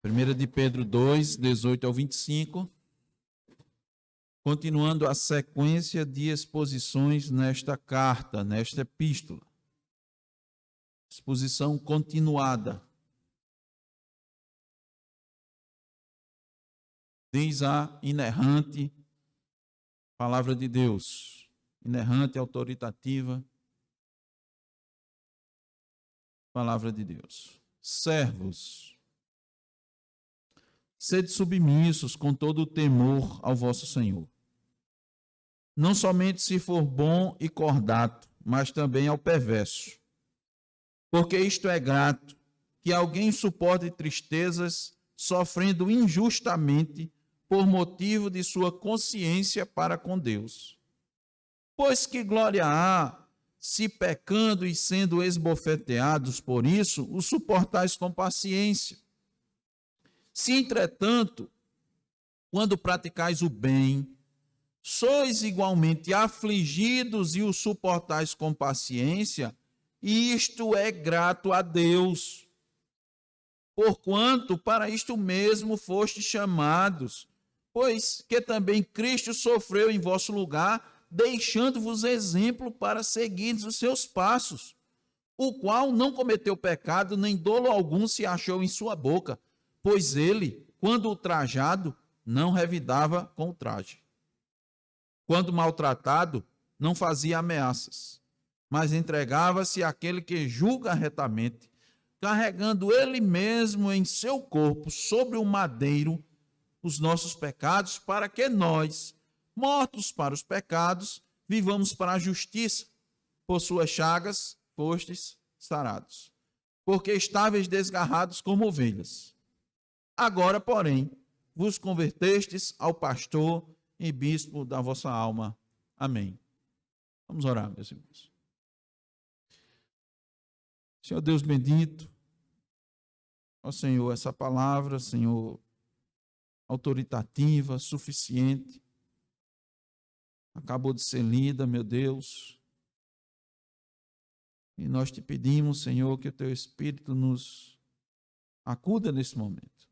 1 de Pedro 2, 18 ao 25. Continuando a sequência de exposições nesta carta, nesta epístola. Exposição continuada. Diz a inerrante palavra de Deus, inerrante, autoritativa palavra de Deus. Servos, sede submissos com todo o temor ao vosso Senhor. Não somente se for bom e cordato, mas também ao perverso. Porque isto é grato, que alguém suporte tristezas, sofrendo injustamente, por motivo de sua consciência para com Deus. Pois que glória há, se pecando e sendo esbofeteados por isso, o suportais com paciência. Se, entretanto, quando praticais o bem, sois igualmente afligidos e o suportais com paciência, isto é grato a Deus. Porquanto para isto mesmo fostes chamados, pois que também Cristo sofreu em vosso lugar, deixando-vos exemplo para seguirdes os seus passos, o qual não cometeu pecado, nem dolo algum se achou em sua boca, pois ele, quando ultrajado, não revidava com o traje. Quando maltratado, não fazia ameaças, mas entregava-se àquele que julga retamente, carregando ele mesmo em seu corpo, sobre o madeiro, os nossos pecados, para que nós, mortos para os pecados, vivamos para a justiça. Por suas chagas fostes sarados, porque estáveis desgarrados como ovelhas. Agora, porém, vos convertestes ao pastor e bispo da vossa alma. Amém. Vamos orar, meus irmãos. Senhor Deus bendito, ó Senhor, essa palavra, Senhor, autoritativa, suficiente, acabou de ser lida, meu Deus, e nós te pedimos, Senhor, que o teu Espírito nos acuda nesse momento,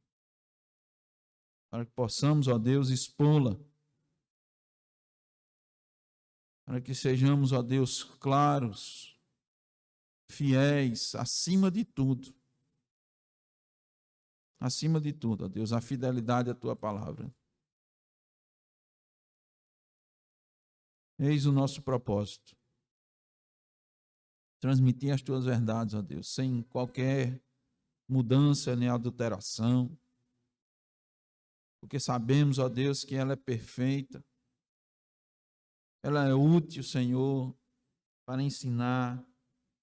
para que possamos, ó Deus, expô-la, para que sejamos, ó Deus, claros, fiéis, acima de tudo, ó Deus, a fidelidade à tua palavra. Eis o nosso propósito, transmitir as tuas verdades, ó Deus, sem qualquer mudança nem adulteração, porque sabemos, ó Deus, que ela é perfeita, ela é útil, Senhor, para ensinar,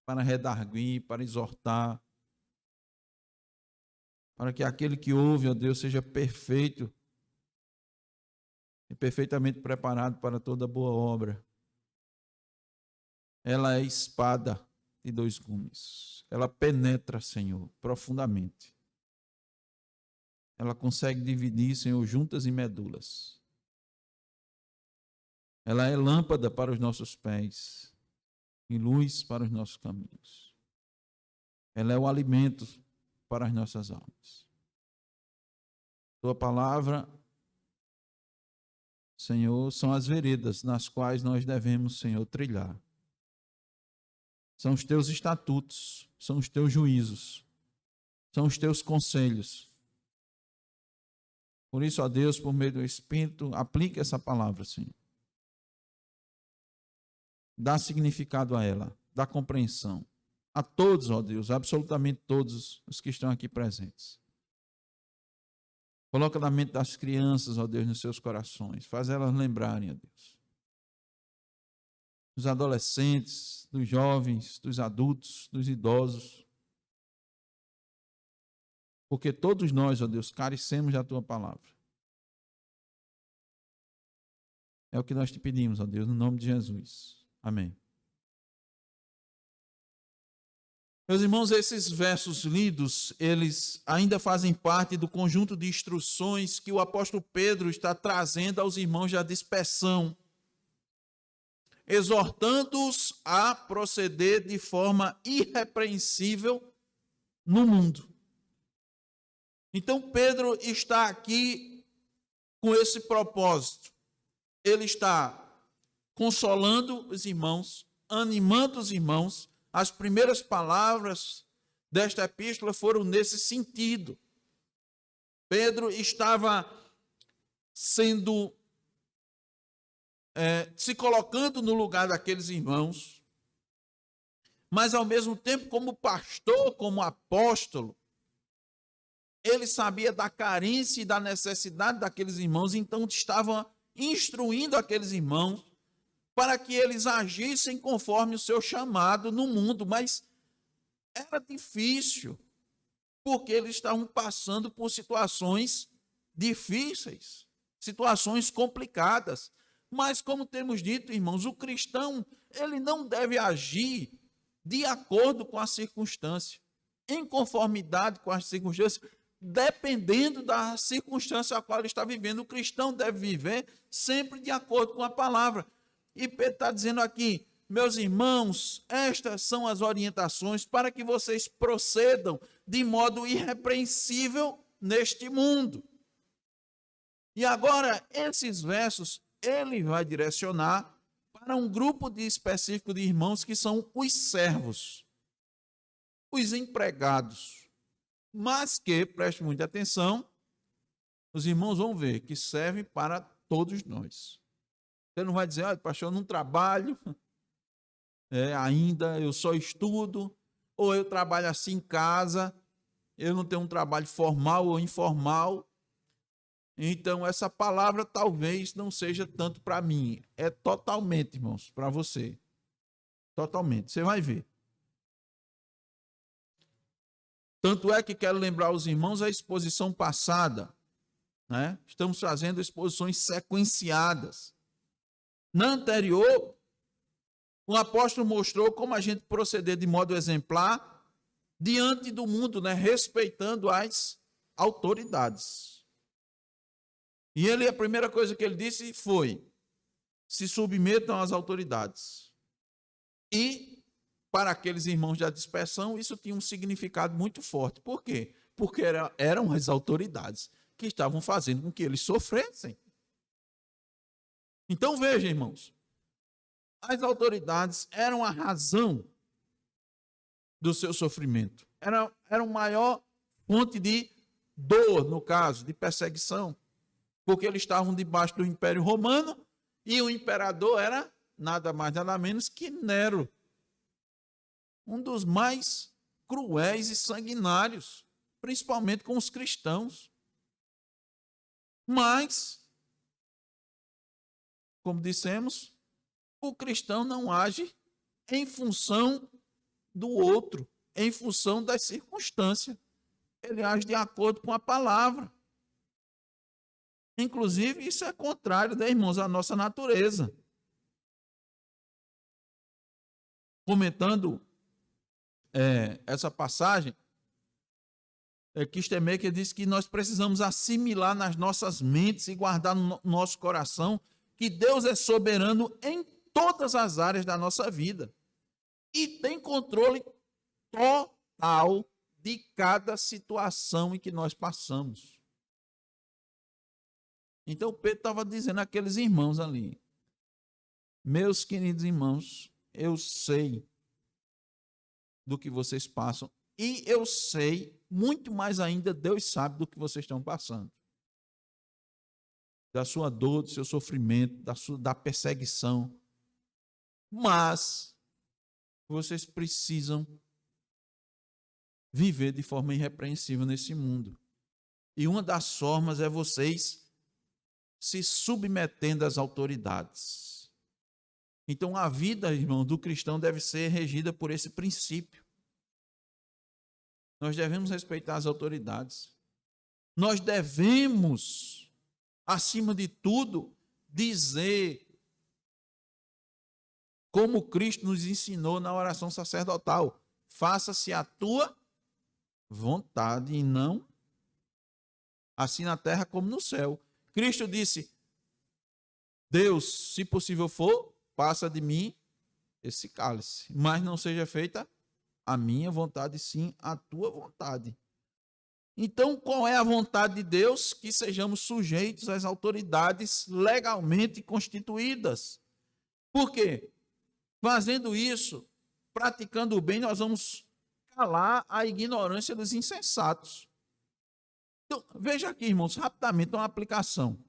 para redarguir, para exortar, para que aquele que ouve, ó Deus, seja perfeito e perfeitamente preparado para toda boa obra. Ela é espada de dois gumes. Ela penetra, Senhor, profundamente. Ela consegue dividir, Senhor, juntas e medulas. Ela é lâmpada para os nossos pés e luz para os nossos caminhos. Ela é o alimento para as nossas almas. Tua palavra, Senhor, são as veredas nas quais nós devemos, Senhor, trilhar. São os teus estatutos, são os teus juízos, são os teus conselhos. Por isso, ó Deus, por meio do Espírito, aplique essa palavra, Senhor. Dá significado a ela, dá compreensão. A todos, ó Deus, absolutamente todos os que estão aqui presentes. Coloca na mente das crianças, ó Deus, nos seus corações. Faz elas lembrarem, ó Deus. Dos adolescentes, dos jovens, dos adultos, dos idosos. Porque todos nós, ó Deus, carecemos da tua palavra. É o que nós te pedimos, ó Deus, no nome de Jesus. Amém. Meus irmãos, esses versos lidos, eles ainda fazem parte do conjunto de instruções que o apóstolo Pedro está trazendo aos irmãos da dispersão, exortando-os a proceder de forma irrepreensível no mundo. Então Pedro está aqui com esse propósito. Ele está consolando os irmãos, animando os irmãos. As primeiras palavras desta epístola foram nesse sentido. Pedro estava se colocando no lugar daqueles irmãos, mas ao mesmo tempo, como pastor, como apóstolo, ele sabia da carência e da necessidade daqueles irmãos, então estava instruindo aqueles irmãos para que eles agissem conforme o seu chamado no mundo, mas era difícil, porque eles estavam passando por situações difíceis, situações complicadas. Mas, como temos dito, irmãos, o cristão, ele não deve agir de acordo com a circunstância, em conformidade com as circunstâncias, dependendo da circunstância a qual ele está vivendo. O cristão deve viver sempre de acordo com a palavra. E Pedro está dizendo aqui, meus irmãos, estas são as orientações para que vocês procedam de modo irrepreensível neste mundo. E agora, esses versos, ele vai direcionar para um grupo específico de irmãos que são os servos, os empregados, mas que, preste muita atenção, os irmãos vão ver que servem para todos nós. Você não vai dizer, olha, pastor, eu não trabalho ainda, eu só estudo, ou eu trabalho assim em casa, eu não tenho um trabalho formal ou informal, então essa palavra talvez não seja tanto para mim, é totalmente, irmãos, para você, totalmente, você vai ver. Tanto é que quero lembrar os irmãos a exposição passada, né? Estamos fazendo exposições sequenciadas. Na anterior, o apóstolo mostrou como a gente proceder de modo exemplar diante do mundo, né? Respeitando as autoridades. E ele, a primeira coisa que ele disse foi: se submetam às autoridades. E para aqueles irmãos da dispersão, isso tinha um significado muito forte. Por quê? Porque eram as autoridades que estavam fazendo com que eles sofressem. Então, veja, irmãos, as autoridades eram a razão do seu sofrimento. Era a maior fonte de dor, no caso, de perseguição, porque eles estavam debaixo do Império Romano e o imperador era nada mais, nada menos que Nero, um dos mais cruéis e sanguinários, principalmente com os cristãos. Mas, como dissemos, o cristão não age em função do outro, em função das circunstâncias. Ele age de acordo com a palavra. Inclusive, isso é contrário, né, irmãos, à nossa natureza. Comentando essa passagem, Kistemeyer diz que nós precisamos assimilar nas nossas mentes e guardar no nosso coração que Deus é soberano em todas as áreas da nossa vida e tem controle total de cada situação em que nós passamos. Então Pedro estava dizendo àqueles irmãos ali: meus queridos irmãos, eu sei do que vocês passam e eu sei, muito mais ainda, Deus sabe do que vocês estão passando. Da sua dor, do seu sofrimento, da perseguição. Mas vocês precisam viver de forma irrepreensível nesse mundo. E uma das formas é vocês se submetendo às autoridades. Então a vida, irmão, do cristão deve ser regida por esse princípio. Nós devemos respeitar as autoridades. Nós devemos, acima de tudo, dizer como Cristo nos ensinou na oração sacerdotal: faça-se a tua vontade e não assim na terra como no céu. Cristo disse: Deus, se possível for, passa de mim esse cálice, mas não seja feita a minha vontade, sim a tua vontade. Então, qual é a vontade de Deus? Que sejamos sujeitos às autoridades legalmente constituídas. Por quê? Fazendo isso, praticando o bem, nós vamos calar a ignorância dos insensatos. Então, veja aqui, irmãos, rapidamente uma aplicação.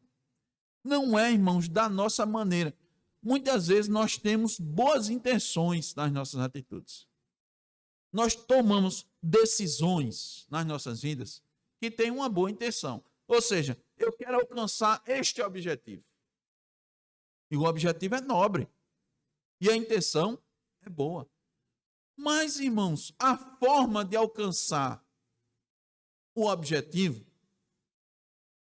Não é, irmãos, da nossa maneira. Muitas vezes nós temos boas intenções nas nossas atitudes. Nós tomamos decisões nas nossas vidas que têm uma boa intenção. Ou seja, eu quero alcançar este objetivo. E o objetivo é nobre. E a intenção é boa. Mas, irmãos, a forma de alcançar o objetivo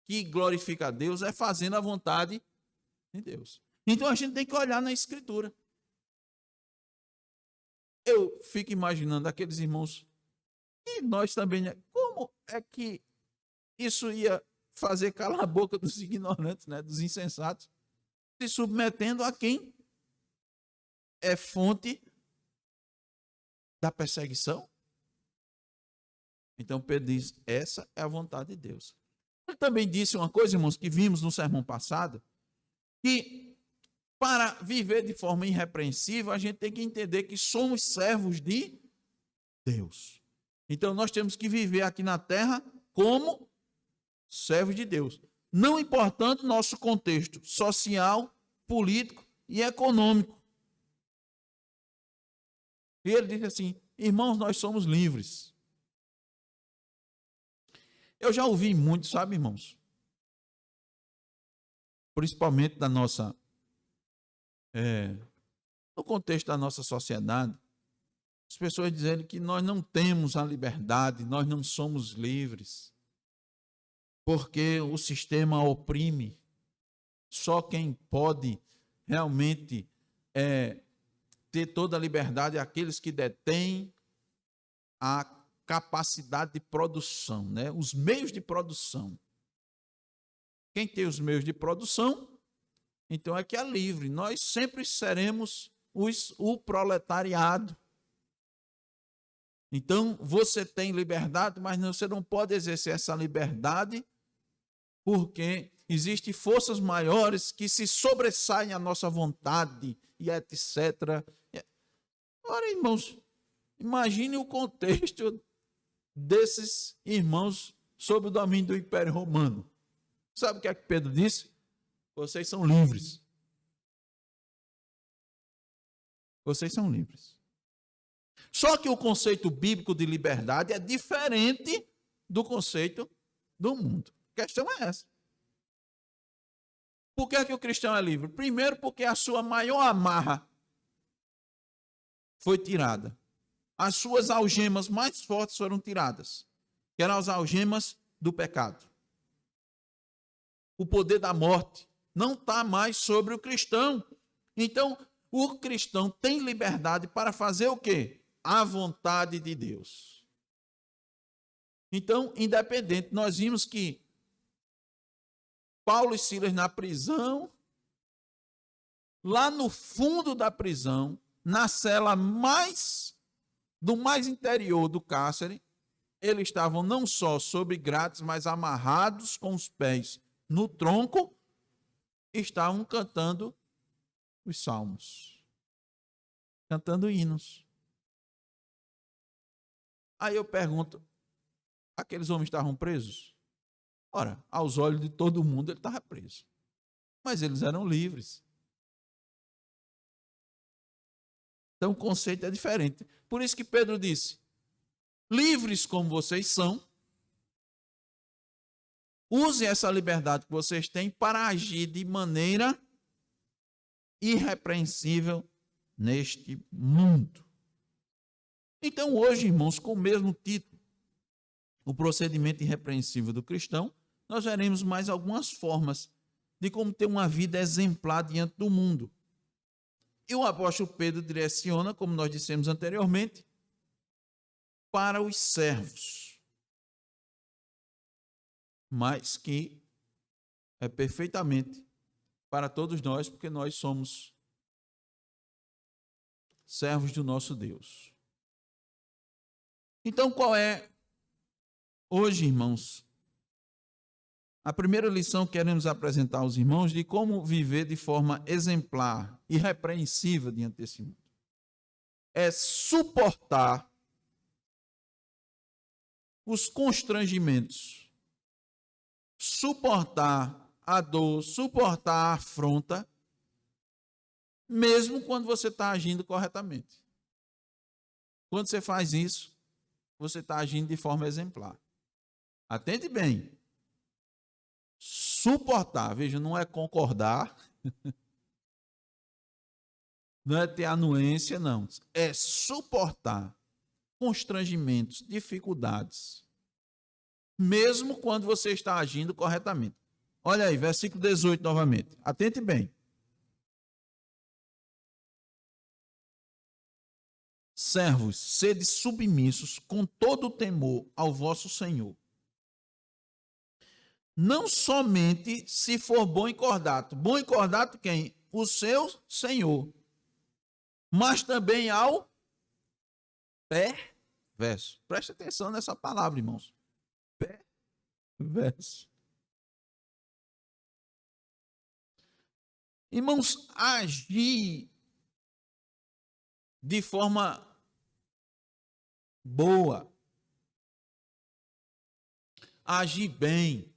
que glorifica a Deus é fazendo a vontade de Deus. Então a gente tem que olhar na Escritura. Eu fico imaginando aqueles irmãos, e nós também, né? Como é que isso ia fazer calar a boca dos ignorantes, né? Dos insensatos, se submetendo a quem é fonte da perseguição? Então Pedro diz, essa é a vontade de Deus. Ele também disse uma coisa, irmãos, que vimos no sermão passado, que para viver de forma irrepreensível, a gente tem que entender que somos servos de Deus. Então nós temos que viver aqui na terra como servos de Deus, não importando nosso contexto social, político e econômico. E ele disse assim, irmãos, nós somos livres. Eu já ouvi muito, sabe, irmãos? Principalmente da nossa, no contexto da nossa sociedade, as pessoas dizendo que nós não temos a liberdade, nós não somos livres, porque o sistema oprime. Só quem pode realmente ter toda a liberdade é aqueles que detêm a capacidade de produção, né? Os meios de produção. Quem tem os meios de produção, então é que é livre. Nós sempre seremos o proletariado. Então, você tem liberdade, mas você não pode exercer essa liberdade porque existem forças maiores que se sobressaem à nossa vontade e etc. Ora, irmãos, imagine o contexto desses irmãos sob o domínio do Império Romano. Sabe o que é que Pedro disse? Vocês são livres. Vocês são livres. Só que o conceito bíblico de liberdade é diferente do conceito do mundo. A questão é essa. Por que é que o cristão é livre? Primeiro, porque a sua maior amarra foi tirada. As suas algemas mais fortes foram tiradas, que eram as algemas do pecado. O poder da morte não está mais sobre o cristão. Então, o cristão tem liberdade para fazer o quê? A vontade de Deus. Então, independente, nós vimos que Paulo e Silas na prisão, lá no fundo da prisão, na cela do mais interior do cárcere, eles estavam não só sob grades, mas amarrados com os pés no tronco, estavam cantando os salmos, cantando hinos. Aí eu pergunto, aqueles homens estavam presos? Ora, aos olhos de todo mundo ele estava preso, mas eles eram livres. Então o conceito é diferente. Por isso que Pedro disse, livres como vocês são, usem essa liberdade que vocês têm para agir de maneira irrepreensível neste mundo. Então hoje, irmãos, com o mesmo título, o procedimento irrepreensível do cristão, nós veremos mais algumas formas de como ter uma vida exemplar diante do mundo. E o apóstolo Pedro direciona, como nós dissemos anteriormente, para os servos, mas que é perfeitamente para todos nós, porque nós somos servos do nosso Deus. Então, qual é Hoje, irmãos, a primeira lição que queremos apresentar aos irmãos de como viver de forma exemplar, irrepreensível diante desse mundo, é suportar os constrangimentos, suportar a dor, suportar a afronta, mesmo quando você está agindo corretamente. Quando você faz isso, você está agindo de forma exemplar. Atente bem. Suportar, veja, não é concordar, não é ter anuência, não. É suportar constrangimentos, dificuldades, mesmo quando você está agindo corretamente. Olha aí, versículo 18 novamente. Atente bem. Servos, sede submissos com todo o temor ao vosso Senhor. Não somente se for bom e cordato. Bom e cordato quem? O seu Senhor. Mas também ao perverso. Preste atenção nessa palavra, irmãos. Perverso. Irmãos, agir de forma boa, agir bem,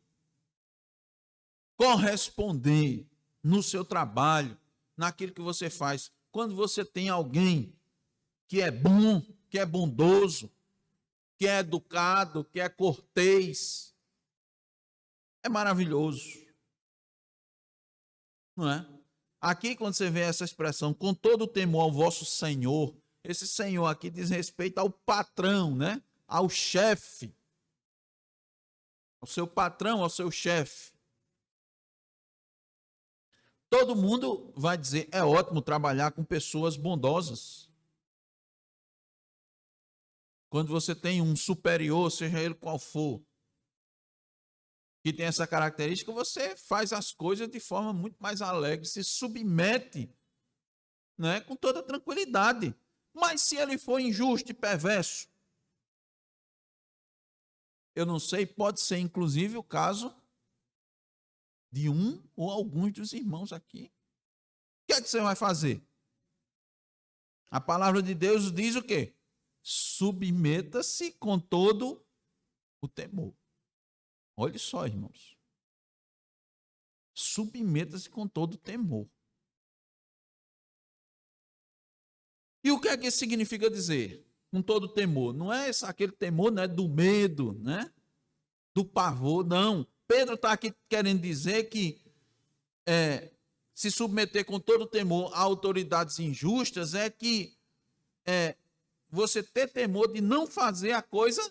corresponder no seu trabalho, naquilo que você faz. Quando você tem alguém que é bom, que é bondoso, que é educado, que é cortês, é maravilhoso. Não é? Aqui, quando você vê essa expressão, com todo o temor ao vosso Senhor, esse Senhor aqui diz respeito ao patrão, né? Ao chefe. Ao seu patrão, ao seu chefe. Todo mundo vai dizer, é ótimo trabalhar com pessoas bondosas. Quando você tem um superior, seja ele qual for, que tem essa característica, você faz as coisas de forma muito mais alegre, se submete, né, com toda tranquilidade. Mas se ele for injusto e perverso, eu não sei, pode ser inclusive o caso de um ou alguns dos irmãos aqui. O que é que você vai fazer? A palavra de Deus diz o quê? Submeta-se com todo o temor. Olhe só, irmãos. Submeta-se com todo o temor. E o que é que isso significa dizer? Com todo o temor. Não é aquele temor, né, do medo, né? Do pavor, não. Pedro está aqui querendo dizer que se submeter com todo o temor a autoridades injustas é que você ter temor de não fazer a coisa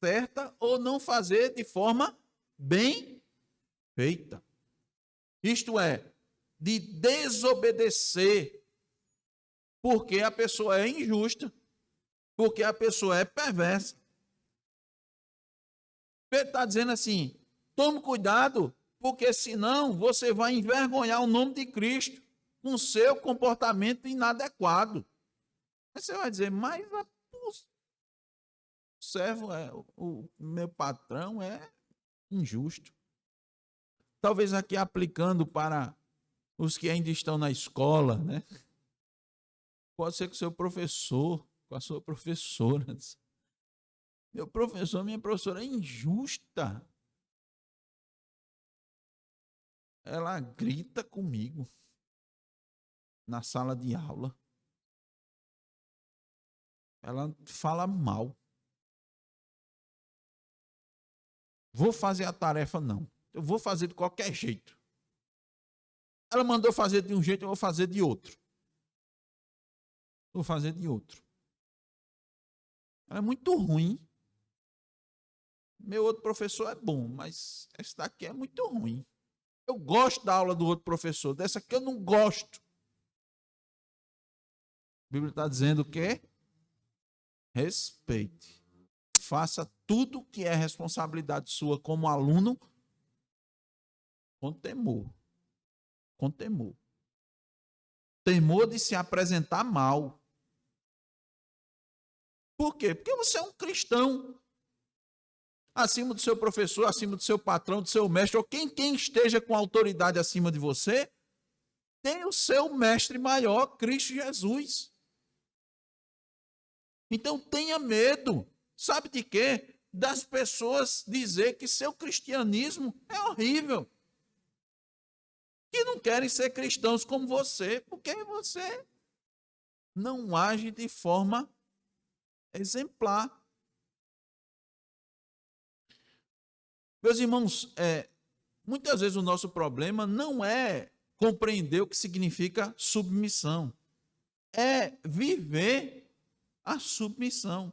certa ou não fazer de forma bem feita. Isto é, de desobedecer porque a pessoa é injusta, porque a pessoa é perversa. Pedro está dizendo assim, tome cuidado, porque senão você vai envergonhar o nome de Cristo com seu comportamento inadequado. Aí você vai dizer, mas o servo, o meu patrão é injusto. Talvez aqui aplicando para os que ainda estão na escola, né? Pode ser que o seu professor, com a sua professora, meu professor, minha professora é injusta. Ela grita comigo na sala de aula. Ela fala mal. Vou fazer a tarefa, não. Eu vou fazer de qualquer jeito. Ela mandou fazer de um jeito, eu vou fazer de outro. Vou fazer de outro. Ela é muito ruim. Meu outro professor é bom, mas esse daqui é muito ruim. Eu gosto da aula do outro professor, dessa aqui eu não gosto. A Bíblia está dizendo o quê? Respeite. Faça tudo que é responsabilidade sua como aluno com temor. Com temor. Temor de se apresentar mal. Por quê? Porque você é um cristão. acima do seu professor, acima do seu patrão, do seu mestre, ou quem esteja com autoridade acima de você, tem o seu mestre maior, Cristo Jesus. Então tenha medo. Sabe de quê? Das pessoas dizer que seu cristianismo é horrível. Que não querem ser cristãos como você, porque você não age de forma exemplar. Meus irmãos, muitas vezes o nosso problema não é compreender o que significa submissão, é viver a submissão.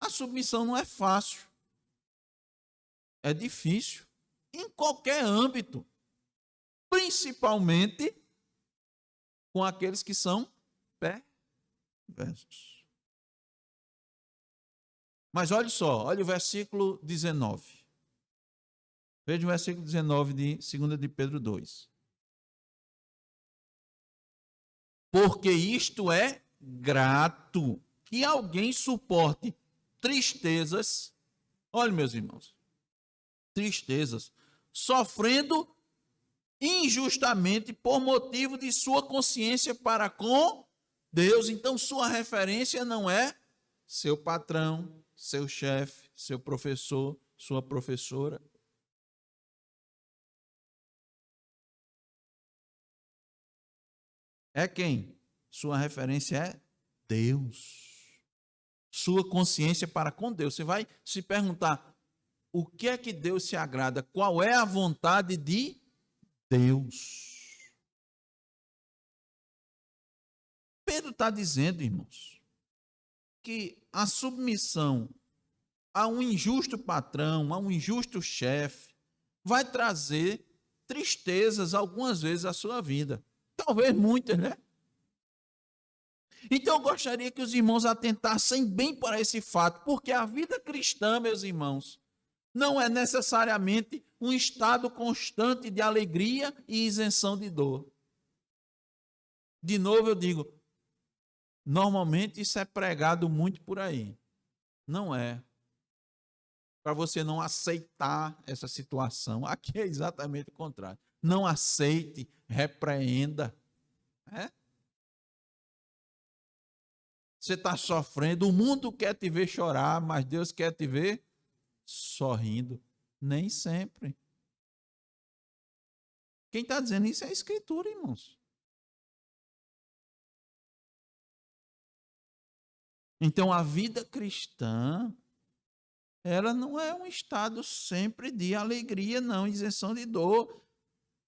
A submissão não é fácil, é difícil, em qualquer âmbito, principalmente com aqueles que são perversos. Mas olha só, olha o versículo 19. Veja o versículo 19 de 2 de Pedro 2. Porque isto é grato, que alguém suporte tristezas, olha meus irmãos, tristezas, sofrendo injustamente por motivo de sua consciência para com Deus. Então sua referência não é seu patrão, seu chefe, seu professor, sua professora. É quem? Sua referência é Deus. Sua consciência para com Deus. Você vai se perguntar, o que é que Deus se agrada? Qual é a vontade de Deus? Pedro está dizendo, irmãos, que a submissão a um injusto patrão, a um injusto chefe, vai trazer tristezas algumas vezes à sua vida. Talvez muitas, né? Então eu gostaria que os irmãos atentassem bem para esse fato, porque a vida cristã, meus irmãos, não é necessariamente um estado constante de alegria e isenção de dor. De novo eu digo, normalmente isso é pregado muito por aí. Não é. Para você não aceitar essa situação. Aqui é exatamente o contrário. Não aceite, repreenda. Você está sofrendo, o mundo quer te ver chorar, mas Deus quer te ver sorrindo. Nem sempre. Quem está dizendo isso é a Escritura, irmãos. Então, a vida cristã, ela não é um estado sempre de alegria, não, isenção de dor.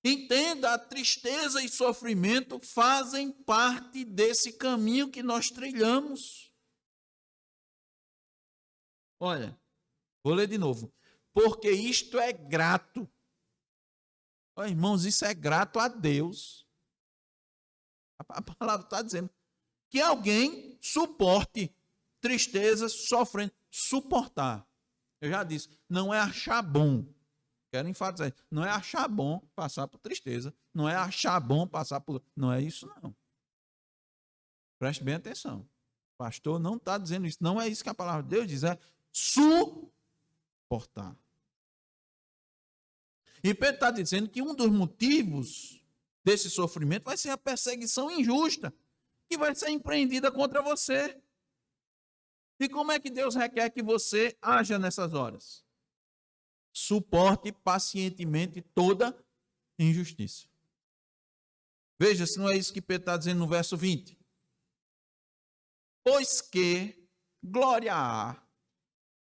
Entenda, a tristeza e sofrimento fazem parte desse caminho que nós trilhamos. Olha, vou ler de novo. Porque isto é grato. Olha, irmãos, isso é grato a Deus. A palavra está dizendo que alguém suporte tristezas, sofrendo, suportar. Eu já disse, não é achar bom. Quero enfatizar isso. Não é achar bom passar por tristeza. Não é achar bom passar por... Não é isso, não. Preste bem atenção. O pastor não está dizendo isso. Não é isso que a palavra de Deus diz. É suportar. E Pedro está dizendo que um dos motivos desse sofrimento vai ser a perseguição injusta que vai ser empreendida contra você. E como é que Deus requer que você haja nessas horas? Suporte pacientemente toda injustiça. Veja se não é isso que Pedro está dizendo no verso 20. Pois que glória há,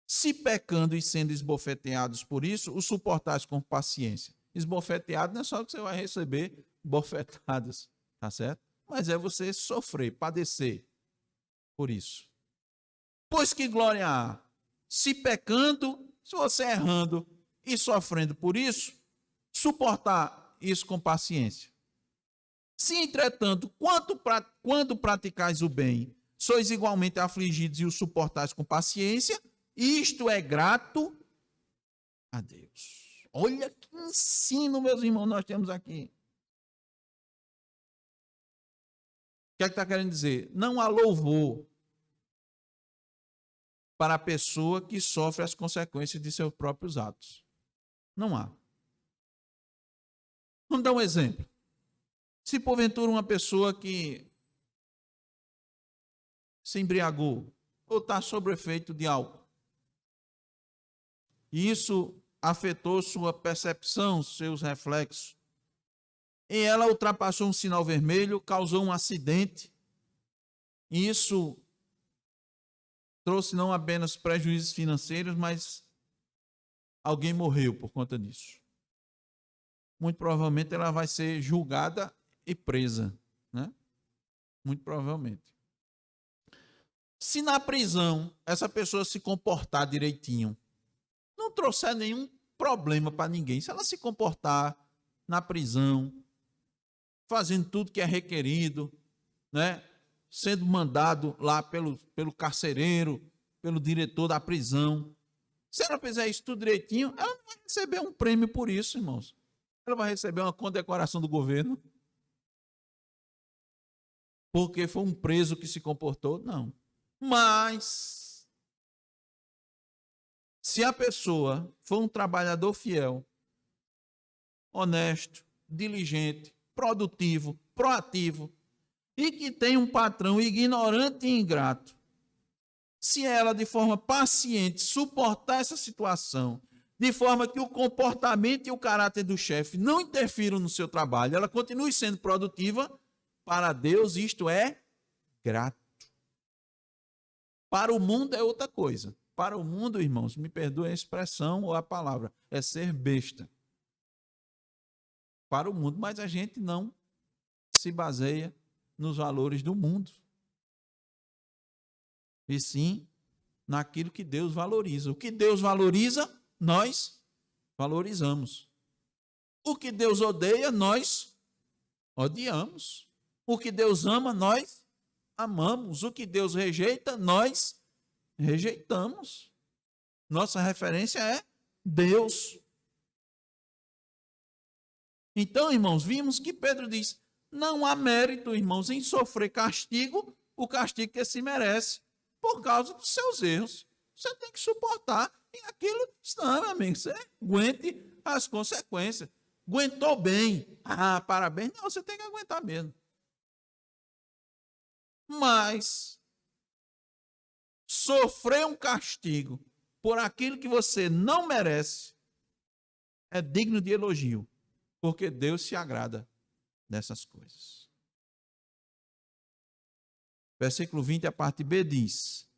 se pecando e sendo esbofeteados por isso, o suportais com paciência. Esbofeteado não é só que você vai receber bofetadas, tá certo? Mas é você sofrer, padecer por isso. Pois que glória há, se pecando, se você errando e sofrendo por isso, suportar isso com paciência. Se, entretanto, quando praticais o bem, sois igualmente afligidos e o suportais com paciência, isto é grato a Deus. Olha que ensino, meus irmãos, nós temos aqui. O que é que está querendo dizer? Não há louvor para a pessoa que sofre as consequências de seus próprios atos. Não há. Vamos dar um exemplo. Se porventura uma pessoa que se embriagou ou está sob o efeito de álcool, e isso afetou sua percepção, seus reflexos, e ela ultrapassou um sinal vermelho, causou um acidente, e isso trouxe não apenas prejuízos financeiros, mas alguém morreu por conta disso. Muito provavelmente ela vai ser julgada e presa, né? Muito provavelmente. Se na prisão essa pessoa se comportar direitinho, não trouxer nenhum problema para ninguém, se ela se comportar na prisão, fazendo tudo que é requerido, né? Sendo mandado lá pelo carcereiro, pelo diretor da prisão, se ela fizer isso tudo direitinho, ela não vai receber um prêmio por isso, irmãos. Ela vai receber uma condecoração do governo, porque foi um preso que se comportou? Não. Mas, se a pessoa for um trabalhador fiel, honesto, diligente, produtivo, proativo, e que tem um patrão ignorante e ingrato, se ela, de forma paciente, suportar essa situação, de forma que o comportamento e o caráter do chefe não interfiram no seu trabalho, ela continue sendo produtiva, para Deus isto é grato. Para o mundo é outra coisa. Para o mundo, irmãos, me perdoem a expressão ou a palavra, é ser besta. Para o mundo, mas a gente não se baseia nos valores do mundo, e sim naquilo que Deus valoriza. O que Deus valoriza, nós valorizamos. O que Deus odeia, nós odiamos. O que Deus ama, nós amamos. O que Deus rejeita, nós rejeitamos. Nossa referência é Deus. Então, irmãos, vimos que Pedro diz: não há mérito, irmãos, em sofrer castigo, o castigo que se merece, por causa dos seus erros. Você tem que suportar, e aquilo, não, meu amigo, você aguente as consequências. Aguentou bem, parabéns. Não, você tem que aguentar mesmo. Mas sofrer um castigo por aquilo que você não merece é digno de elogio, porque Deus se agrada dessas coisas. Versículo 20, a parte B diz: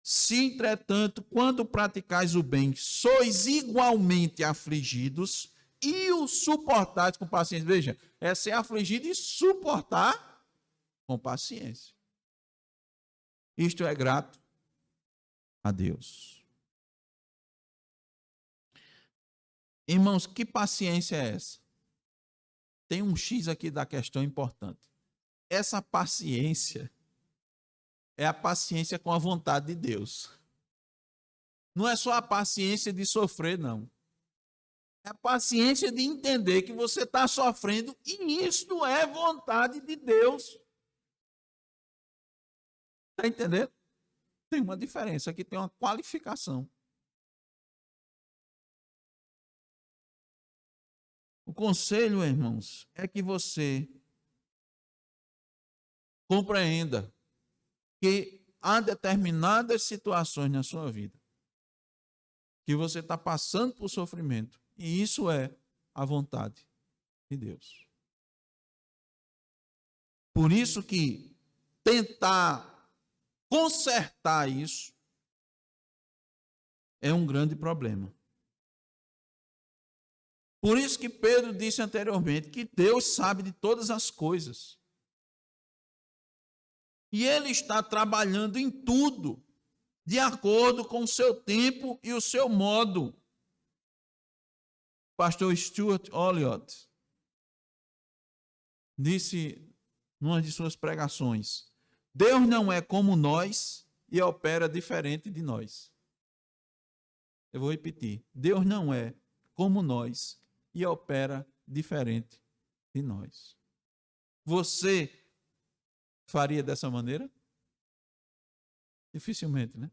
se, entretanto, quando praticais o bem, sois igualmente afligidos e o suportais com paciência. Veja, é ser afligido e suportar com paciência. Isto é grato a Deus. Irmãos, que paciência é essa? Tem um X aqui da questão importante. Essa paciência é a paciência com a vontade de Deus. Não é só a paciência de sofrer, não. É a paciência de entender que você está sofrendo e isto é vontade de Deus. Está entendendo? Tem uma diferença, aqui tem uma qualificação. O conselho, irmãos, é que você compreenda que há determinadas situações na sua vida que você está passando por sofrimento, e isso é a vontade de Deus. Por isso que tentar consertar isso é um grande problema. Por isso que Pedro disse anteriormente que Deus sabe de todas as coisas. E Ele está trabalhando em tudo, de acordo com o seu tempo e o seu modo. Pastor Stuart Olliott disse numa de suas pregações: Deus não é como nós e opera diferente de nós. Eu vou repetir. Deus não é como nós e opera diferente de nós. Você faria dessa maneira? Dificilmente, né?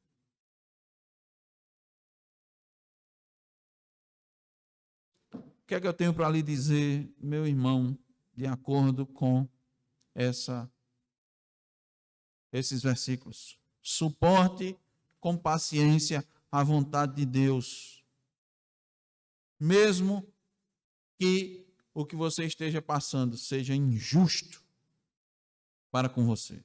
O que é que eu tenho para lhe dizer, meu irmão, de acordo com esses versículos? Suporte com paciência a vontade de Deus, mesmo que o que você esteja passando seja injusto para com você.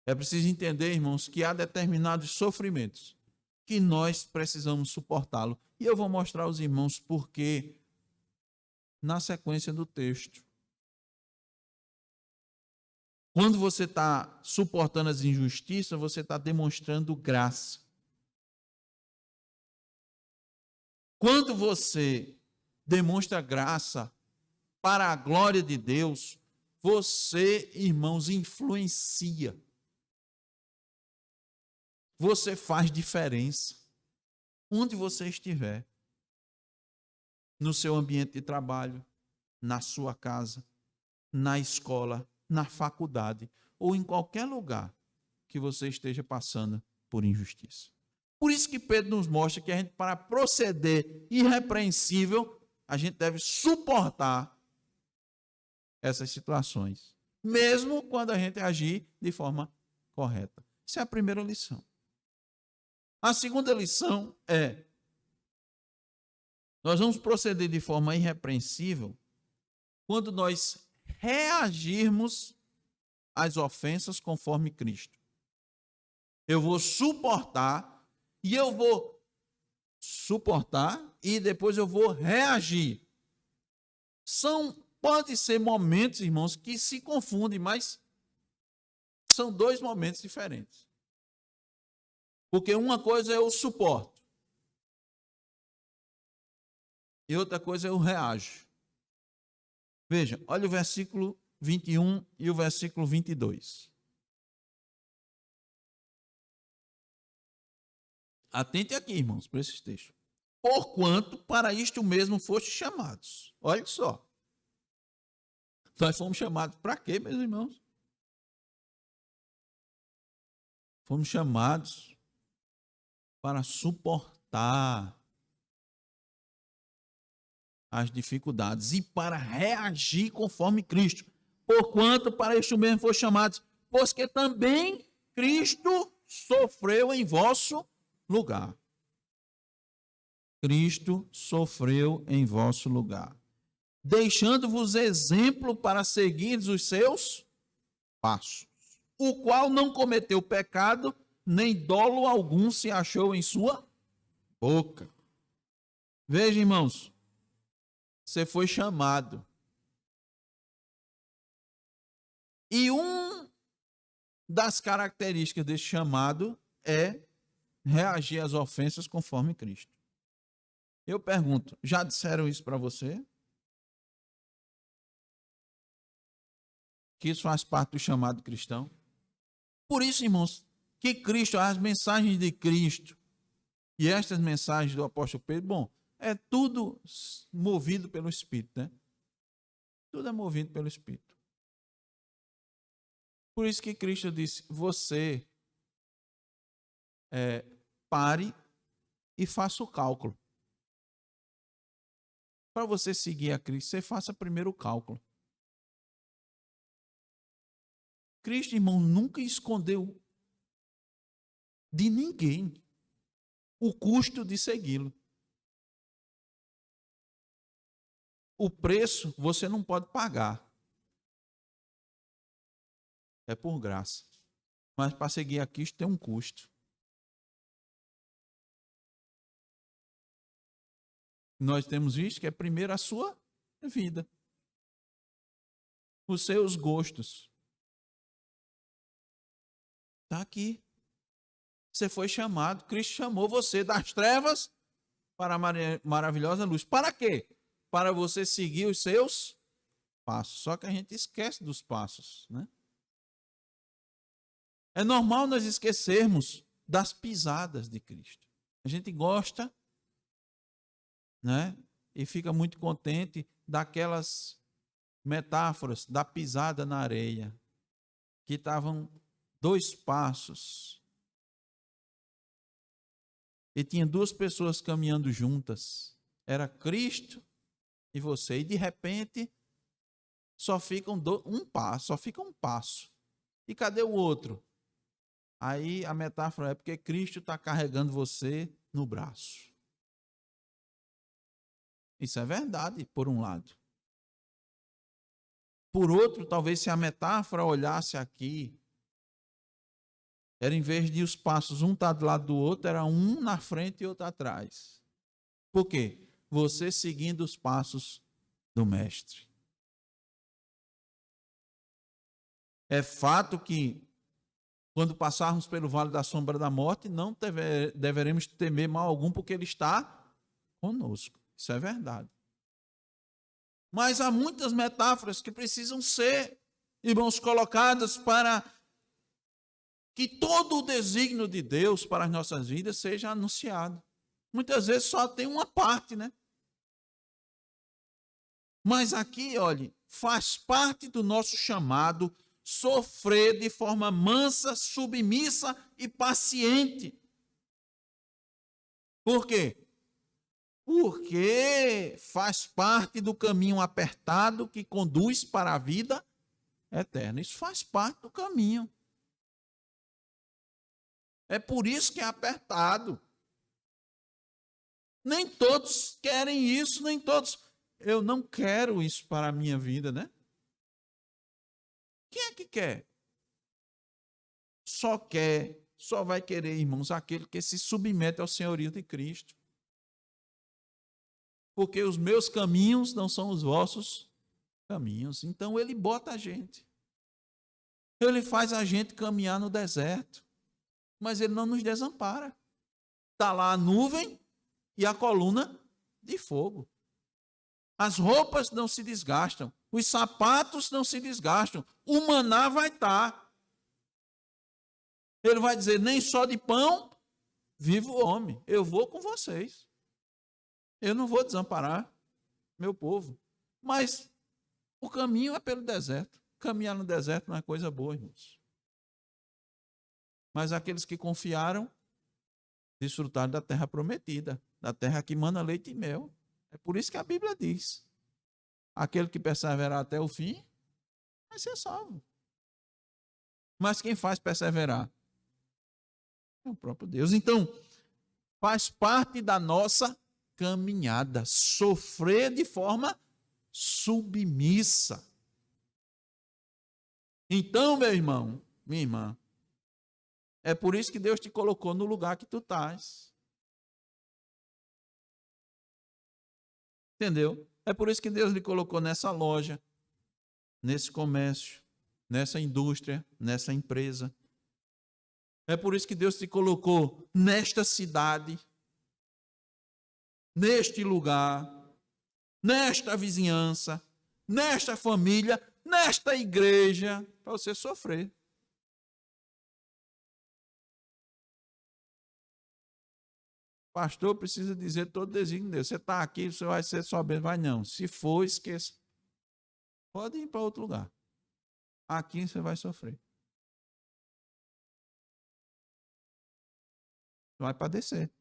É preciso entender, irmãos, que há determinados sofrimentos que nós precisamos suportá-lo. E eu vou mostrar aos irmãos por quê na sequência do texto. Quando você está suportando as injustiças, você está demonstrando graça. Quando você demonstra graça para a glória de Deus, você, irmãos, influencia. Você faz diferença. Onde você estiver. No seu ambiente de trabalho, na sua casa, na escola, na faculdade ou em qualquer lugar que você esteja passando por injustiça. Por isso que Pedro nos mostra que a gente, para proceder irrepreensível, a gente deve suportar essas situações, mesmo quando a gente agir de forma correta. Essa é a primeira lição. A segunda lição é: nós vamos proceder de forma irrepreensível quando nós reagirmos às ofensas conforme Cristo. Eu vou suportar e depois eu vou reagir. Pode ser momentos, irmãos, que se confundem, mas são dois momentos diferentes. Porque uma coisa é eu suporto e outra coisa é eu reajo. Veja, olha o versículo 21 e o versículo 22. Atente aqui, irmãos, para esses textos. Porquanto para isto mesmo fostes chamados. Olha só. Nós fomos chamados para quê, meus irmãos? Fomos chamados para suportar as dificuldades e para reagir conforme Cristo. Porquanto para isto mesmo foste chamados, pois que também Cristo sofreu em vosso lugar. Cristo sofreu em vosso lugar, deixando-vos exemplo para seguir os seus passos, o qual não cometeu pecado, nem dolo algum se achou em sua boca. Veja, irmãos, você foi chamado. E uma das características desse chamado é reagir às ofensas conforme Cristo. Eu pergunto, já disseram isso para você? Que isso faz parte do chamado cristão? Por isso, irmãos, que Cristo, as mensagens de Cristo e estas mensagens do apóstolo Pedro, bom, é tudo movido pelo Espírito, né? Tudo é movido pelo Espírito. Por isso que Cristo disse, você pare e faça o cálculo. Para você seguir a Cristo, você faça primeiro o cálculo. Cristo, irmão, nunca escondeu de ninguém o custo de segui-lo. O preço você não pode pagar. É por graça. Mas para seguir a Cristo tem um custo. Nós temos visto que é primeiro a sua vida. Os seus gostos. Está aqui. Você foi chamado, Cristo chamou você das trevas para a maravilhosa luz. Para quê? Para você seguir os seus passos. Só que a gente esquece dos passos, né? É normal nós esquecermos das pisadas de Cristo. A gente gosta, né? E fica muito contente daquelas metáforas da pisada na areia, que estavam 2 passos. E tinha duas pessoas caminhando juntas. Era Cristo e você. E de repente, só fica um passo. E cadê o outro? Aí a metáfora é porque Cristo está carregando você no braço. Isso é verdade, por um lado. Por outro, talvez se a metáfora olhasse aqui, era em vez de os passos, um estar do lado do outro, era um na frente e outro atrás. Por quê? Você seguindo os passos do Mestre. É fato que, quando passarmos pelo vale da sombra da morte, não deveremos temer mal algum, porque Ele está conosco. Isso é verdade. Mas há muitas metáforas que precisam ser, irmãos, colocadas para que todo o desígnio de Deus para as nossas vidas seja anunciado. Muitas vezes só tem uma parte, né? Mas aqui, olhe, faz parte do nosso chamado sofrer de forma mansa, submissa e paciente. Por quê? Porque faz parte do caminho apertado que conduz para a vida eterna. Isso faz parte do caminho. É por isso que é apertado. Nem todos querem isso, nem todos. Eu não quero isso para a minha vida, né? Quem é que quer? Só vai querer, irmãos, aquele que se submete ao senhorio de Cristo. Porque os meus caminhos não são os vossos caminhos. Então ele bota a gente. Ele faz a gente caminhar no deserto. Mas ele não nos desampara. Está lá a nuvem e a coluna de fogo. As roupas não se desgastam. Os sapatos não se desgastam. O maná vai estar. Ele vai dizer, nem só de pão vive o homem. Eu vou com vocês. Eu não vou desamparar meu povo. Mas o caminho é pelo deserto. Caminhar no deserto não é coisa boa, irmãos. Mas aqueles que confiaram, desfrutaram da terra prometida, da terra que mana leite e mel. É por isso que a Bíblia diz, aquele que perseverar até o fim, vai ser salvo. Mas quem faz perseverar? É o próprio Deus. Então, faz parte da nossa caminhada, sofrer de forma submissa. Então, meu irmão, minha irmã, é por isso que Deus te colocou no lugar que tu estás. Entendeu? É por isso que Deus lhe colocou nessa loja, nesse comércio, nessa indústria, nessa empresa. É por isso que Deus te colocou nesta cidade, neste lugar, nesta vizinhança, nesta família, nesta igreja, para você sofrer. Pastor precisa dizer todo o desígnio dele. Você está aqui, você vai ser só bem. Vai não. Se for, esqueça. Pode ir para outro lugar. Aqui você vai sofrer. Vai padecer.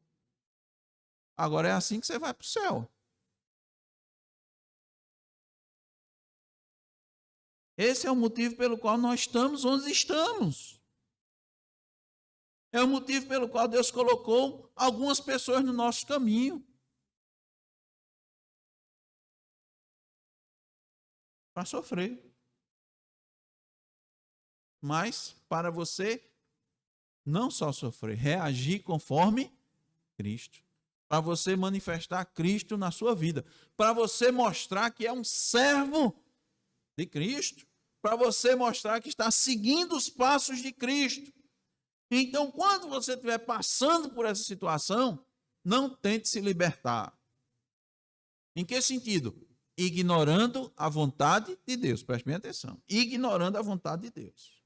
Agora é assim que você vai para o céu. Esse é o motivo pelo qual nós estamos onde estamos. É o motivo pelo qual Deus colocou algumas pessoas no nosso caminho. Para sofrer. Mas para você não só sofrer, reagir conforme Cristo. Para você manifestar Cristo na sua vida. Para você mostrar que é um servo de Cristo. Para você mostrar que está seguindo os passos de Cristo. Então, quando você estiver passando por essa situação, não tente se libertar. Em que sentido? Ignorando a vontade de Deus. Preste bem atenção. Ignorando a vontade de Deus.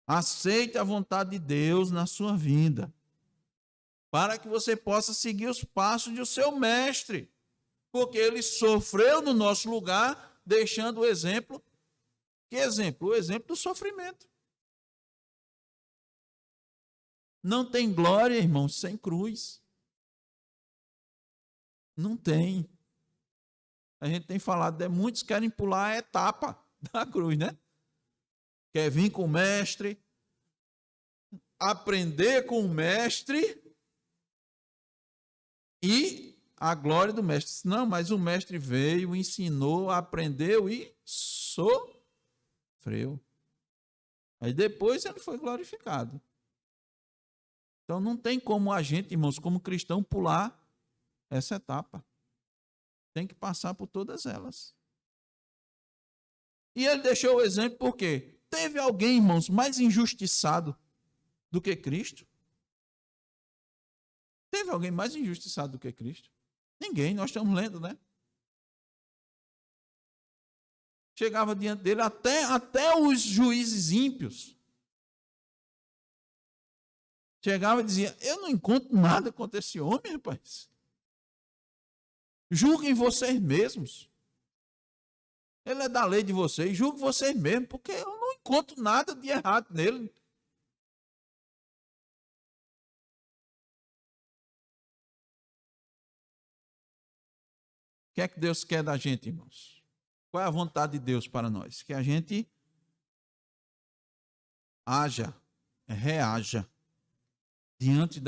Aceite a vontade de Deus na sua vida. Para que você possa seguir os passos do seu mestre. Porque ele sofreu no nosso lugar, deixando o exemplo. Que exemplo? O exemplo do sofrimento. Não tem glória, irmãos, sem cruz. Não tem. A gente tem falado, muitos querem pular a etapa da cruz, né? Quer vir com o mestre, aprender com o mestre e a glória do mestre. Não, mas o mestre veio, ensinou, aprendeu e sofreu. Aí depois ele foi glorificado. Então não tem como a gente, irmãos, como cristão, pular essa etapa. Tem que passar por todas elas. E ele deixou o exemplo porque teve alguém, irmãos, mais injustiçado do que Cristo? Teve alguém mais injustiçado do que Cristo? Ninguém, nós estamos lendo, né? Chegava diante dele até os juízes ímpios. Chegava e dizia, eu não encontro nada contra esse homem, rapaz. Julguem vocês mesmos. Ele é da lei de vocês, julguem vocês mesmos, porque eu não encontro nada de errado nele. O que é que Deus quer da gente, irmãos? Qual é a vontade de Deus para nós? Que a gente reaja diante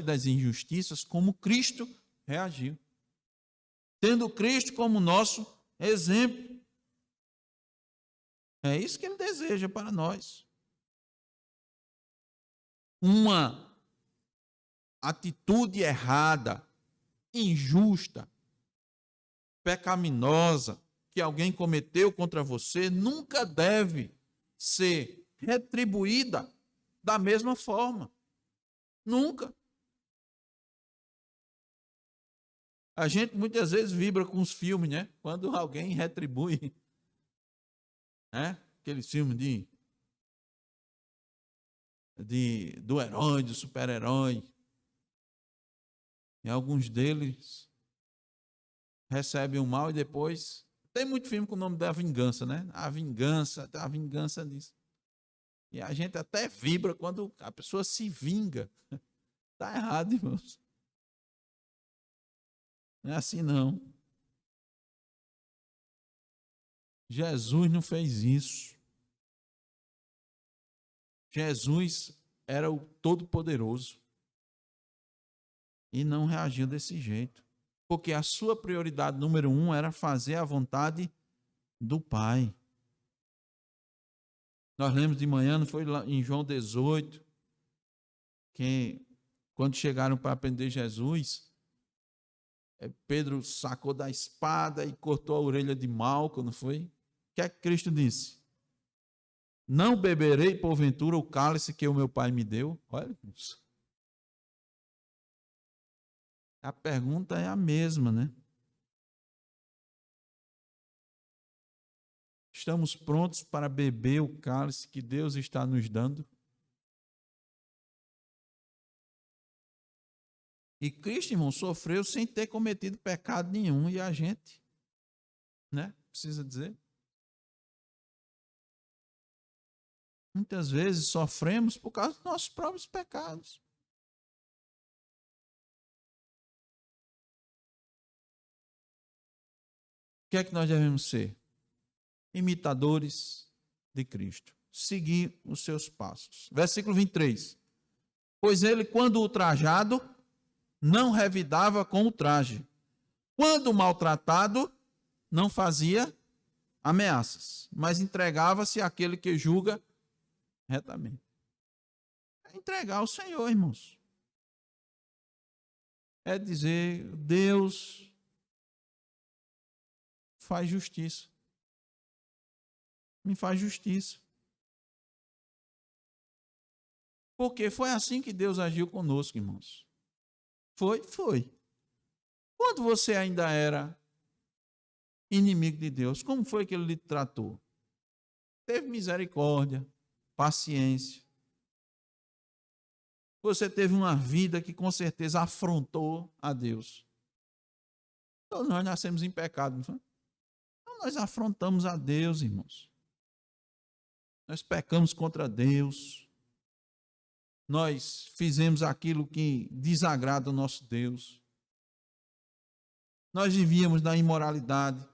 das injustiças como Cristo reagiu. Tendo Cristo como nosso exemplo. É isso que ele deseja para nós. Uma atitude errada, injusta, pecaminosa que alguém cometeu contra você nunca deve ser retribuída da mesma forma. Nunca. A gente muitas vezes vibra com os filmes, né? Quando alguém retribui, né? Aqueles filmes do herói, do super-herói. E alguns deles recebem o mal e depois... Tem muito filme com o nome da vingança, né? A vingança disso. E a gente até vibra quando a pessoa se vinga. Está errado, irmãos. Não é assim, não. Jesus não fez isso. Jesus era o Todo-Poderoso. E não reagiu desse jeito. Porque a sua prioridade número 1 era fazer a vontade do Pai. Nós lemos de manhã, não foi lá em João 18, que quando chegaram para prender Jesus, Pedro sacou da espada e cortou a orelha de Malco, não foi? O que é que Cristo disse? Não beberei, porventura, o cálice que o meu Pai me deu? Olha isso. A pergunta é a mesma, né? Estamos prontos para beber o cálice que Deus está nos dando? E Cristo, irmão, sofreu sem ter cometido pecado nenhum. E a gente, né? Precisa dizer. Muitas vezes sofremos por causa dos nossos próprios pecados. O que é que nós devemos ser? Imitadores de Cristo. Seguir os seus passos. Versículo 23. Pois ele, quando ultrajado, não revidava com o traje. Quando maltratado, não fazia ameaças, mas entregava-se àquele que julga retamente. É entregar ao Senhor, irmãos. É dizer, Deus faz justiça. Me faz justiça. Porque foi assim que Deus agiu conosco, irmãos. Foi. Quando você ainda era inimigo de Deus, como foi que ele lhe tratou? Teve misericórdia, paciência. Você teve uma vida que com certeza afrontou a Deus. Então nós nascemos em pecado, não foi? Então nós afrontamos a Deus, irmãos. Nós pecamos contra Deus. nós fizemos aquilo que desagrada o nosso Deus. Nós vivíamos na imoralidade,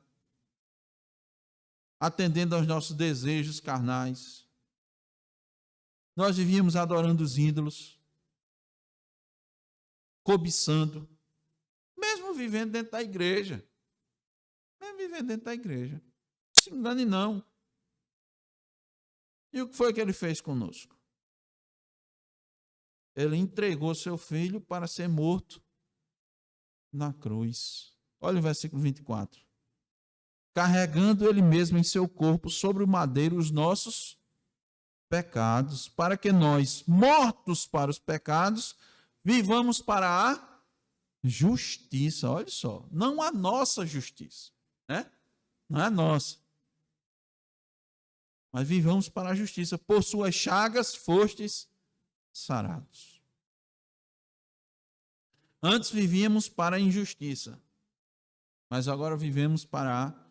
atendendo aos nossos desejos carnais. Nós vivíamos adorando os ídolos, cobiçando, mesmo vivendo dentro da igreja. Mesmo vivendo dentro da igreja. Não se engane, não. E o que foi que ele fez conosco? Ele entregou seu filho para ser morto na cruz. Olha o versículo 24. Carregando ele mesmo em seu corpo sobre o madeiro os nossos pecados, para que nós, mortos para os pecados, vivamos para a justiça. Olha só, não a nossa justiça, né? Não é a nossa. Mas vivamos para a justiça. Por suas chagas fostes sarados. Antes vivíamos para a injustiça, mas agora vivemos para a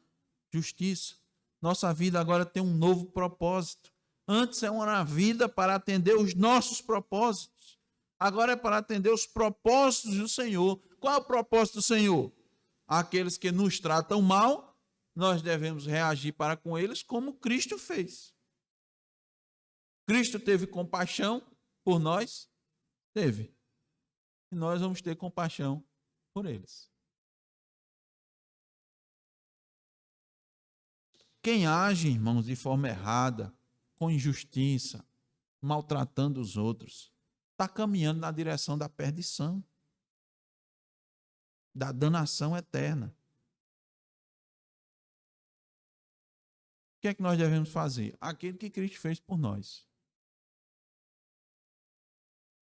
justiça. Nossa vida agora tem um novo propósito. Antes é uma vida para atender os nossos propósitos. Agora é para atender os propósitos do Senhor. Qual é o propósito do Senhor? Aqueles que nos tratam mal, nós devemos reagir para com eles como Cristo fez. Cristo teve compaixão por nós? Teve. E nós vamos ter compaixão por eles. Quem age, irmãos, de forma errada, com injustiça, maltratando os outros, está caminhando na direção da perdição, da danação eterna. O que é que nós devemos fazer? Aquilo que Cristo fez por nós.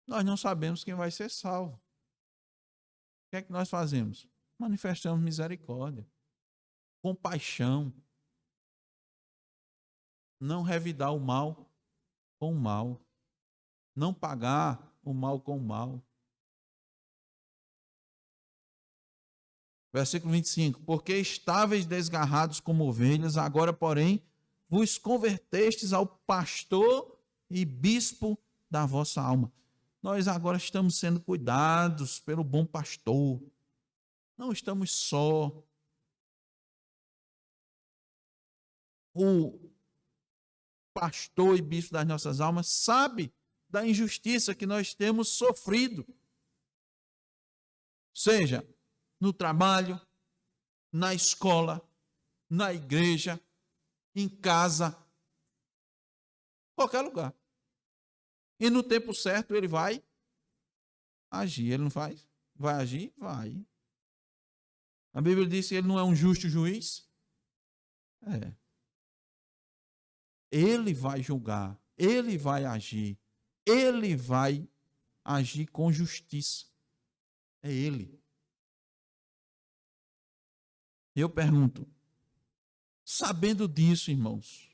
Nós não sabemos quem vai ser salvo. O que é que nós fazemos? Manifestamos misericórdia, compaixão, não revidar o mal com o mal, não pagar o mal com o mal. Versículo 25. Porque estáveis desgarrados como ovelhas, agora, porém, vos convertestes ao pastor e bispo da vossa alma. Nós agora estamos sendo cuidados pelo bom pastor. Não estamos só. O pastor e bispo das nossas almas sabe da injustiça que nós temos sofrido. Seja no trabalho, na escola, na igreja, em casa, qualquer lugar. E no tempo certo ele vai agir. Ele não faz? Vai agir? Vai. A Bíblia diz que ele não é um justo juiz. É. Ele vai julgar. Ele vai agir. Ele vai agir com justiça. É ele. Eu pergunto, sabendo disso, irmãos,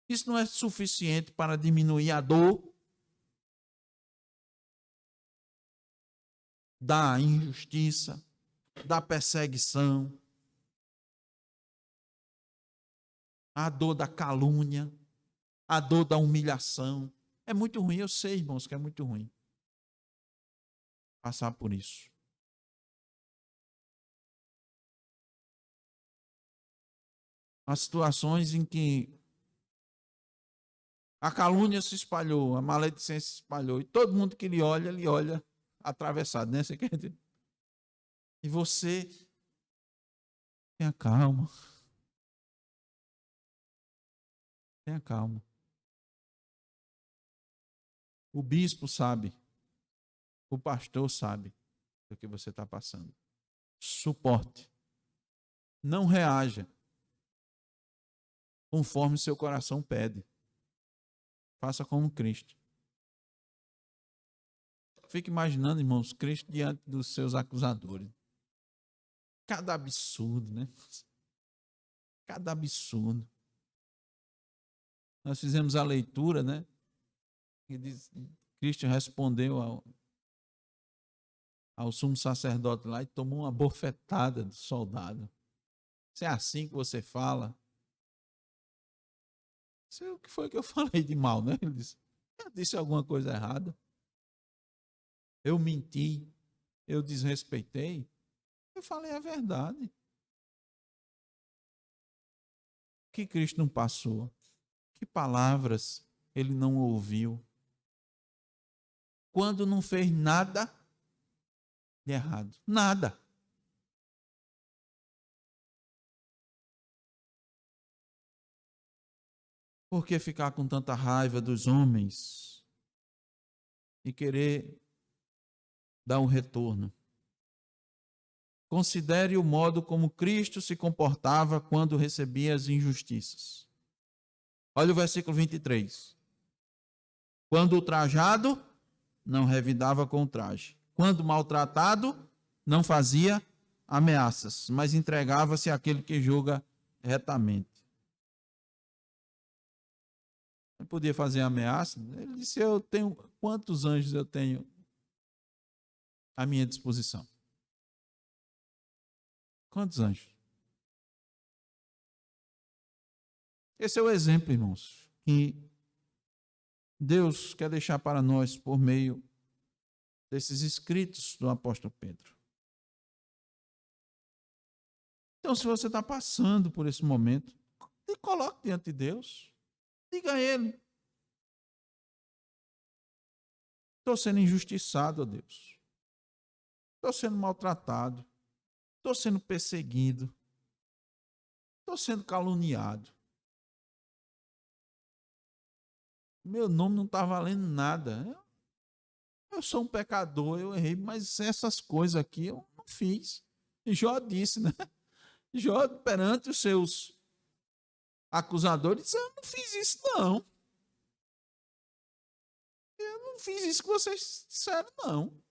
isso não é suficiente para diminuir a dor da injustiça, da perseguição, a dor da calúnia, a dor da humilhação. É muito ruim, eu sei, irmãos, que é muito ruim passar por isso. Há situações em que a calúnia se espalhou, a maledicência se espalhou, e todo mundo que ele olha atravessado, né? Você quer dizer? E você tenha calma. Tenha calma. O bispo sabe. O pastor sabe do que você está passando. Suporte. Não reaja conforme seu coração pede. Faça como Cristo. Fique imaginando, irmãos, Cristo diante dos seus acusadores. Cada absurdo, né? Cada absurdo. Nós fizemos a leitura, né? E diz, Cristo respondeu ao sumo sacerdote lá e tomou uma bofetada do soldado. Se é assim que você fala, sei o que foi que eu falei de mal, né? Ele disse, eu disse alguma coisa errada. eu menti, eu desrespeitei, eu falei a verdade. Que Cristo não passou? Que palavras ele não ouviu? Quando não fez nada de errado. Nada. Por que ficar com tanta raiva dos homens e querer dar um retorno? Considere o modo como Cristo se comportava quando recebia as injustiças. Olha o versículo 23. Quando ultrajado, não revidava com o traje. Quando maltratado, não fazia ameaças, mas entregava-se àquele que julga retamente. Ele podia fazer ameaça. Ele disse, eu tenho, quantos anjos eu tenho à minha disposição? Quantos anjos? Esse é o exemplo, irmãos, que Deus quer deixar para nós por meio desses escritos do apóstolo Pedro. Então, se você está passando por esse momento, se coloque diante de Deus. Diga a Ele. Estou sendo injustiçado, ó Deus. Estou sendo maltratado. Estou sendo perseguido. Estou sendo caluniado. Meu nome não está valendo nada. Eu sou um pecador, eu errei, mas essas coisas aqui eu não fiz. E Jó disse, né? Jó, perante os seus acusadores, disse, eu não fiz isso, não. Eu não fiz isso que vocês disseram, não.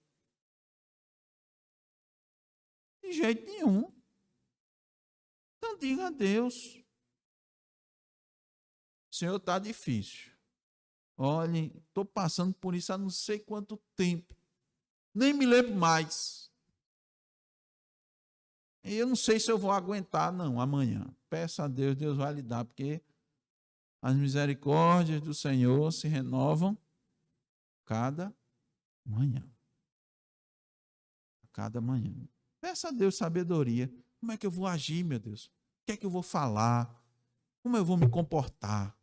De jeito nenhum. Então diga a Deus. Senhor, está difícil. Olhe, estou passando por isso há não sei quanto tempo. Nem me lembro mais. E eu não sei se eu vou aguentar, não, amanhã. Peça a Deus, Deus vai lhe dar, porque as misericórdias do Senhor se renovam cada manhã. Cada manhã. Peça a Deus sabedoria. Como é que eu vou agir, meu Deus? O que é que eu vou falar? Como eu vou me comportar?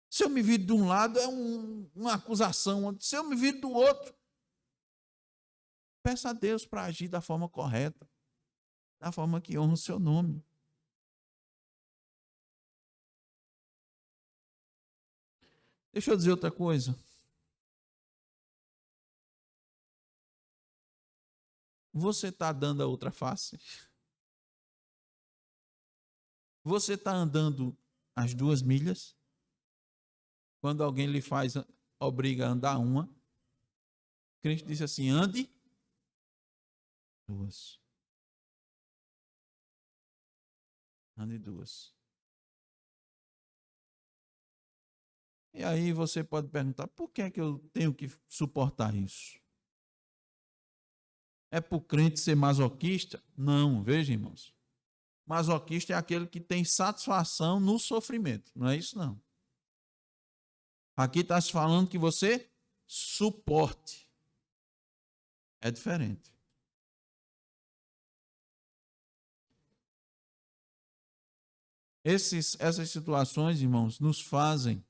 Se eu me viro de um lado, é uma acusação. Se eu me viro do outro, peça a Deus para agir da forma correta, da forma que honra o seu nome. Deixa eu dizer outra coisa. Você está dando a outra face? Você está andando as 2 milhas? Quando alguém lhe obriga a andar uma, Cristo disse assim, ande 2. Ande 2. E aí você pode perguntar, por que é que eu tenho que suportar isso? É para o crente ser masoquista? Não, veja, irmãos. Masoquista é aquele que tem satisfação no sofrimento. Não é isso, não. Aqui está se falando que você suporte. É diferente. Essas situações, irmãos, nos fazem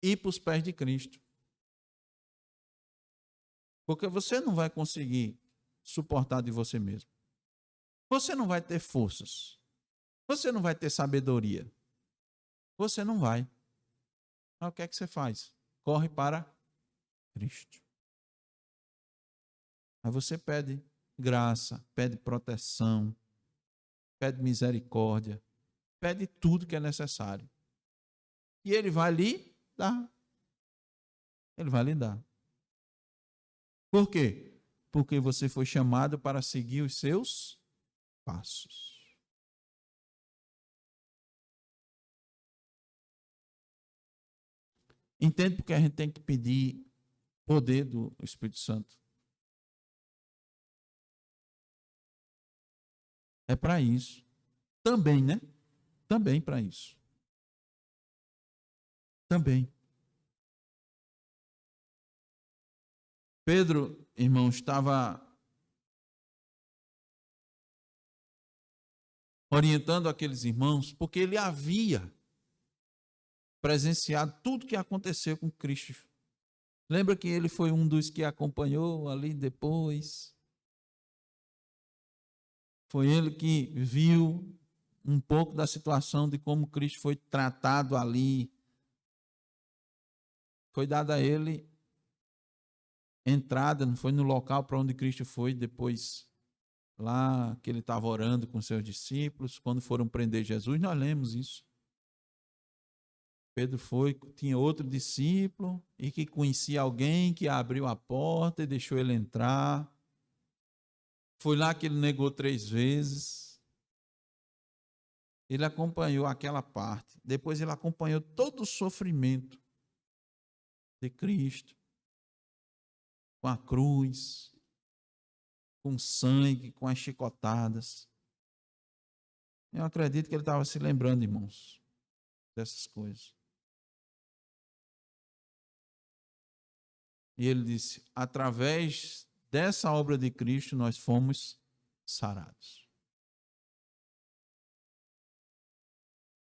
ir para os pés de Cristo. Porque você não vai conseguir suportar de você mesmo. Você não vai ter forças. Você não vai ter sabedoria. Você não vai. Mas o que é que você faz? Corre para Cristo. Aí você pede graça, pede proteção, pede misericórdia, pede tudo que é necessário. E Ele vai lhe dar. Ele vai lhe dar. Por quê? Porque você foi chamado para seguir os seus passos. Entende porque a gente tem que pedir poder do Espírito Santo? É para isso. Também, né? Também para isso. Também. Pedro, irmão, estava orientando aqueles irmãos, porque ele havia presenciado tudo que aconteceu com Cristo. Lembra que ele foi um dos que acompanhou ali depois? Foi ele que viu um pouco da situação de como Cristo foi tratado ali. Foi dada a ele entrada, não foi no local para onde Cristo foi depois, lá que ele estava orando com seus discípulos, quando foram prender Jesus, nós lemos isso. Pedro foi, tinha outro discípulo e que conhecia alguém que abriu a porta e deixou ele entrar. Foi lá que ele negou 3 vezes. Ele acompanhou aquela parte. Depois ele acompanhou todo o sofrimento de Cristo, com a cruz, com sangue, com as chicotadas. Eu acredito que ele estava se lembrando, irmãos, dessas coisas. E ele disse: através dessa obra de Cristo, nós fomos sarados.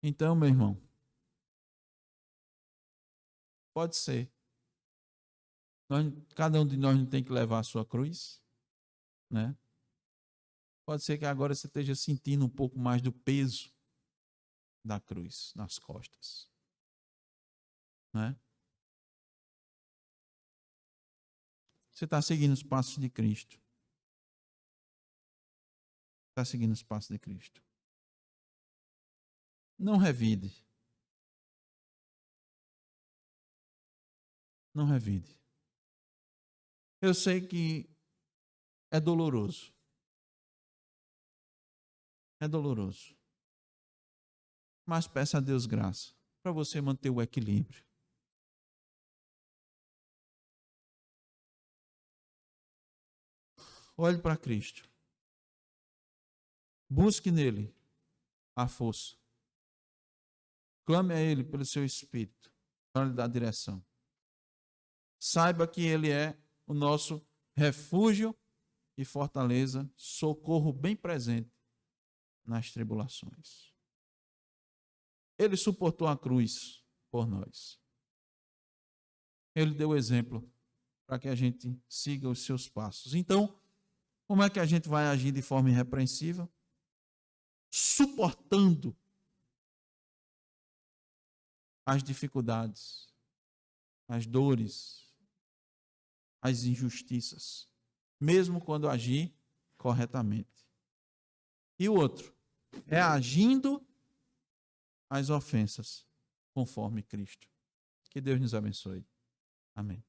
Então, meu irmão, pode ser. Cada um de nós não tem que levar a sua cruz, né? Pode ser que agora você esteja sentindo um pouco mais do peso da cruz nas costas, né? Você está seguindo os passos de Cristo. Está seguindo os passos de Cristo. Não revide. Não revide. Eu sei que é doloroso. É doloroso. Mas peça a Deus graça para você manter o equilíbrio. Olhe para Cristo. Busque nele a força. Clame a Ele pelo seu Espírito para lhe dar direção. Saiba que Ele é o nosso refúgio e fortaleza, socorro bem presente nas tribulações. Ele suportou a cruz por nós. Ele deu exemplo para que a gente siga os seus passos. Então, como é que a gente vai agir de forma irrepreensível? Suportando as dificuldades, as dores, as injustiças, mesmo quando agir corretamente. E o outro é agindo as ofensas conforme Cristo. Que Deus nos abençoe. Amém.